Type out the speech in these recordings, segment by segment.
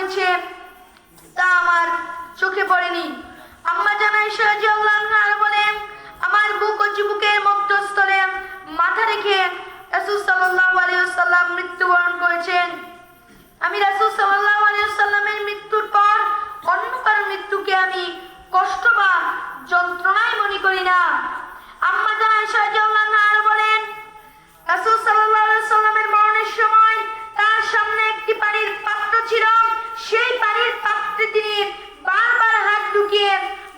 হয়েছে তা আমার চোখে পড়েনি। আম্মা জান আয়েশা রাদিয়াল্লাহু আনহা বলেন, আমার বুক ও চিবুকের মধ্যস্থলে মাথা রেখে রাসূল সাল্লাল্লাহু আলাইহি ওয়াসাল্লাম মৃত্যুবরণ করেছেন। আমি রাসূল সাল্লাল্লাহু আলাইহি ওয়াসাল্লামের মৃত্যুর পর অন্য কারো মৃত্যুকে আমি কষ্ট বা যন্ত্রণায় মনে করি না। আম্মা জান আয়েশা রাদিয়াল্লাহু আনহা বলেন, রাসূল সাল্লাল্লাহু আলাইহি ওয়াসাল্লামের মরণের সময় তার সামনে একটি পানির পাত্র ছিল। সেই পানির পাত্রে তিনি বারবার হাত ঢুকিয়ে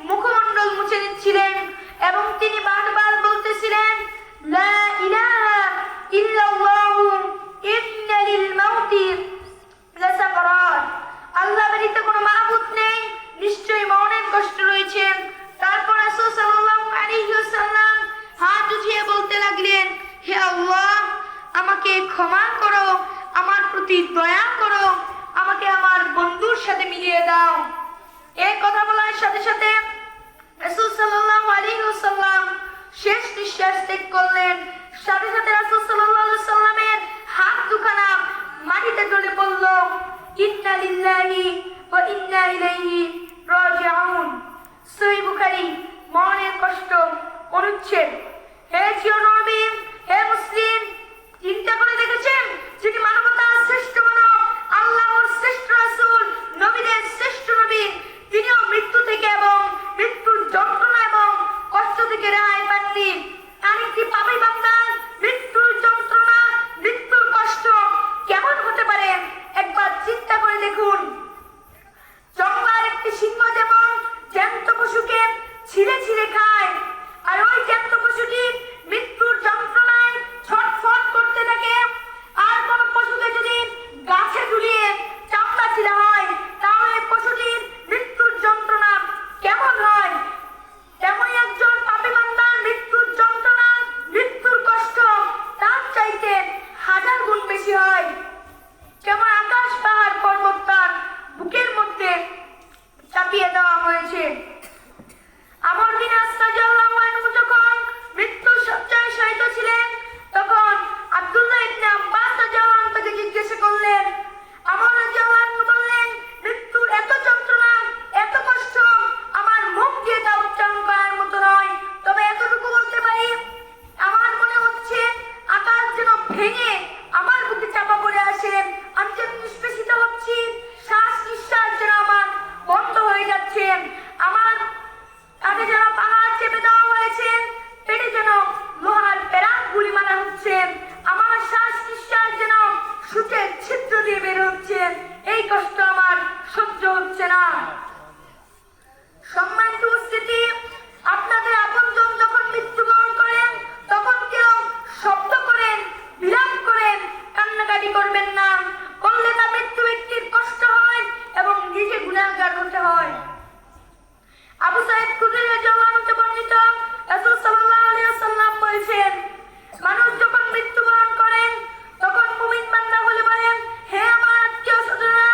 মুখমণ্ডল মুছে নিচ্ছিলেন এবং তিনি বারবার বলতেছিলেন, লা ইলাহা ইল্লাল্লাহু ইন্না লিল মাউতি লাসাকারাত। আল্লাহ ব্যতীত কোনো মাবুদ নেই, নিশ্চয়ই মরণের কষ্ট রয়েছে। তারপর রাসূল সাল্লাল্লাহু আলাইহি ওয়াসাল্লাম হাত উঠিয়ে বলতে লাগলেন, হে আল্লাহ, আমাকে ক্ষমা করো, আমার প্রতি দয়া করো, আমাকে আমার বন্ধুর সাথে মিলিয়ে দাও। এই কথা বলার সাথে সাথে রাসূল সাল্লাল্লাহু আলাইহি ওয়াসাল্লাম শেষ নিঃশ্বাস ত্যাগ করলেন। সাথে সাথে রাসূল সাল্লাল্লাহু আলাইহি ওয়াসাল্লামের হাত দুখানা মাটিতে ঢলে পড়ল। ইন্না লিল্লাহি ওয়া ইন্না ইলাইহি রাজিউন। সহিহ বুখারী, মরণের কষ্ট অনুচ্ছেদ। হে প্রিয় নবী, হে মুসলিম, চিন্তা করে দেখেছেন যিনি মানবতার শ্রেষ্ঠ মানব, আল্লাহর শ্রেষ্ঠ রাসূল, নবীদের শ্রেষ্ঠ নবী, তিনিও মৃত্যু থেকে এবং মৃত্যুর যন্ত্রণা এবং কষ্ট থেকে রেহাই পাননি। আরেকটি পাপী বান্দার মৃত্যুর যন্ত্রণা, মৃত্যুর কষ্ট কেমন হতে পারে একবার চিন্তা করে দেখুন। জঙ্গলার একটি সিংহ যেমন জ্যান্ত পশুকে ছিঁড়ে ছিঁড়ে খায়, আর ওই জ্যান্ত পশুটি মৃত্যুর যন্ত্রণায় ছটফট করতে থাকে। আর কোন পশুকে যদি গাছে ঝুলিয়ে চামড়া ছিঁড়া হয়, তাহলে পশুটির মৃত্যুর যন্ত্রণা কেমন হয়? তেমনই একজন পাপী বান্দার মৃত্যুর যন্ত্রণা, মৃত্যুর কষ্ট তার চাইতে 1000 গুণ বেশি হয়। যেমন আকাশ পাহাড় পর্বত তার বুকের মধ্যে চাপিয়ে দেওয়া হয়েছে। আমর বিন আস রাদিয়াল্লাহু আনহু যখন মৃত্যুর শয্যায় শয়িত ছিলেন, তখন আব্দুল্লাহ ইবনে আব্বাস রাদিয়াল্লাহু আনহু তাকে জিজ্ঞাসা করলেন। আমর রাদিয়াল্লাহু আনহু বললেন, মৃত্যুর এত যন্ত্রণা, এত কষ্ট আমার মুখ দিয়ে তা উচ্চারণ করার মতো নয়। তবে এতটুকু বলতে পারি, আমার মনে হচ্ছে আকাশ যেন ভেঙে আমার বুকে চাপা পড়ে আসে। আমি যেন নিষ্পেষিত হচ্ছি, শ্বাস নিঃশ্বাস যেন আমার বন্ধ হয়ে যাচ্ছে। আমার কাঁধে যেন পাহাড় চেপে দেওয়া হয়েছে, পেটে যেন লোহার পেরাক গুলি মারা হচ্ছে। আমার শ্বাস নিঃশ্বাস যেন সূচের ছিদ্র দিয়ে বের হচ্ছে। এই কষ্ট আমার সহ্য হচ্ছে না। সম্মানিত উপস্থিতি, আপনাদের আপনজন যখন মৃত্যুবরণ করেন, তখন কেউ শব্দ করেন, বিলাপ করেন, কান্নাকাটি করবেন না। করলে তা মৃত্যু ব্যক্তির কষ্ট হয় এবং নিজে গুনাহগার হতে হয়। আবু সাঈদ খুদরি রাদিয়াল্লাহু আনহু থেকে বর্ণিত, রাসূল সাল্লাল্লাহু আলাইহি ওয়াসাল্লাম বলেছেন, মানুষ যখন মৃত্যুবরণ করেন, তখন মুমিন বান্দা বলে বলেন, হে আমার আত্মীয়-স্বজনরা,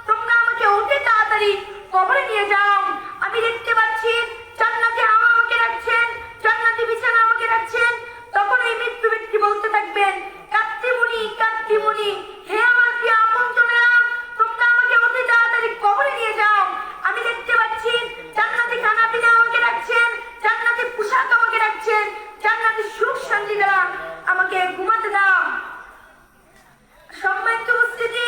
তোমরা আমাকে অতি তাড়াতাড়ি কবরে নিয়ে যাও। আমি দেখতে পাচ্ছি জান্নাতে হাওয়া আমাকে রাখছেন, জান্নাতি বিছানা আমাকে রাখছেন। তখন এই মৃত্যু ব্যক্তি বলতে থাকবেন, কাত্তিমুনি কাত্তিমুনি, হে আমার প্রিয় আপনজনেরা, তোমরা আমাকে অতি তাড়াতাড়ি কবরে নিয়ে যাও। আমি দেখতে পাচ্ছি জান্নাতি খানা পিনা আমাকে রাখছেন, জান্নাতি পোশাক আমাকে রাখছেন, জান্নাতি সুখ শান্তি দ্বারা আমাকে ঘুমাতে দাও। সম্মানিত উপস্থিতি,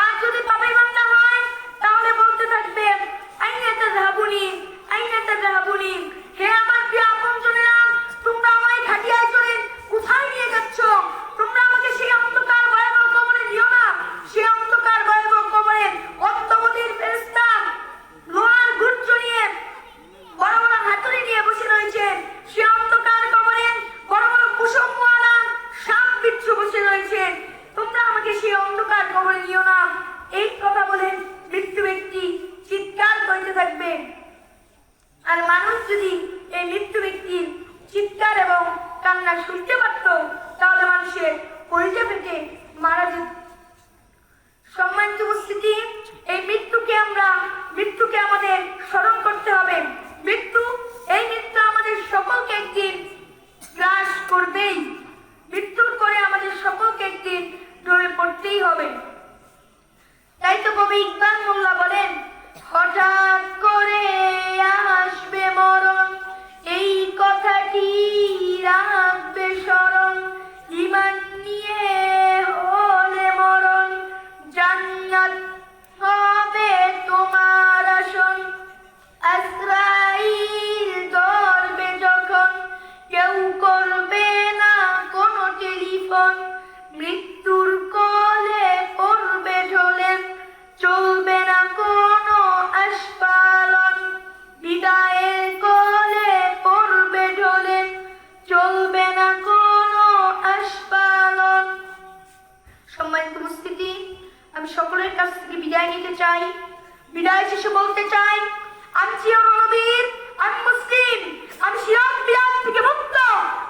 আর যদি পাপী বান্দা হয়, তাহলে বলতে থাকবে, আইনা তাযহাবুনি আইনা তাযহাবুনি, হে আমার প্রিয় আপনজনেরা, তোমরা আমায় খাটিয়ায় চড়ে কোথায় নিয়ে যাচ্ছ? তোমরা আমাকে সেই অন্ধকার ভয়াবহ কবরে নিও না। সেই অন্ধকার ভয়াবহ কবরে অদ্যবধির ফেরেশতা লোহার গুচ্ছ নিয়ে, বড় বড় হাতুড়ি নিয়ে বসে রয়েছেন। সেই অন্ধকার কবরে বড় বড় কুসুমওয়ালা সাপ বিচ্ছু বসে রয়েছেন। তোমরা আমাকে সেই অন্ধকার কবরে নিও না। এই কথা বলেন মৃত্যু ব্যক্তি চিৎকার করতে থাকবে। আর মানুষ যদি এই মৃত্যু ব্যক্তির চিৎকার এবং কান্না শুনতে পারত, তাহলে মানুষের কলিজা ফেটে মারা যেত। সম্মানিত উপস্থিতি, এই মৃত্যুকে আমাদের স্মরণ করতে হবে। এই মৃত্যু আমাদের সকলকে একদিন গ্রাস করবেই। মৃত্যুর করে আমাদের সকলকে একদিন ডরে পড়তেই হবে। তাই তো কবি সকলের কাছ থেকে বিদায় নিতে চাই। বিদায় শেষে বলতে চাই, আমি চিরন নবীর, আমি মুসলিম, আমি শিরক বিরাট থেকে মুক্ত,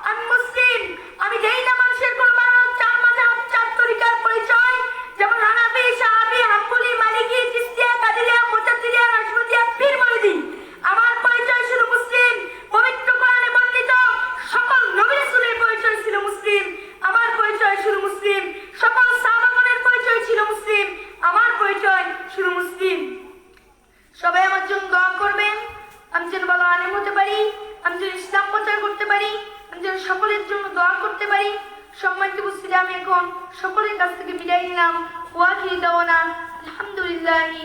আমি মুসলিম, আমি যেই না মানুষের কোন মানব চার মাযহাব চার তরিকার পরিচয়, যেমন হানাফি, শাফি, হাম্বলি, মালিকি, চিশতিয়া, কাদেরিয়া, মুতাজিলিয়া, নাশবন্দিয়া, পীর মুরিদি। আমার পরিচয় ছিল মুসলিম। পবিত্র কোরআনে বর্ণিত সকল নবী রাসূলের পরিচয় ছিল মুসলিম। আমার পরিচয় ছিল মুসলিম। সকল সাহাবাগণের পরিচয় ছিল মুসলিম। আমার পরিচয় ছিল মুসলিম। সবাই আমার জন্য দোয়া করবেন, আমি যেন ভালো আলেম হতে পারি, আমি যেন ইসলাম প্রচার করতে পারি, আমি যেন সকলের জন্য দোয়া করতে পারি। সম্মানিত উপস্থিতি, আমি এখন সকলের কাছ থেকে বিদায় নিলাম। ওয়া আখিরু দাওয়ানা আলহামদুলিল্লাহি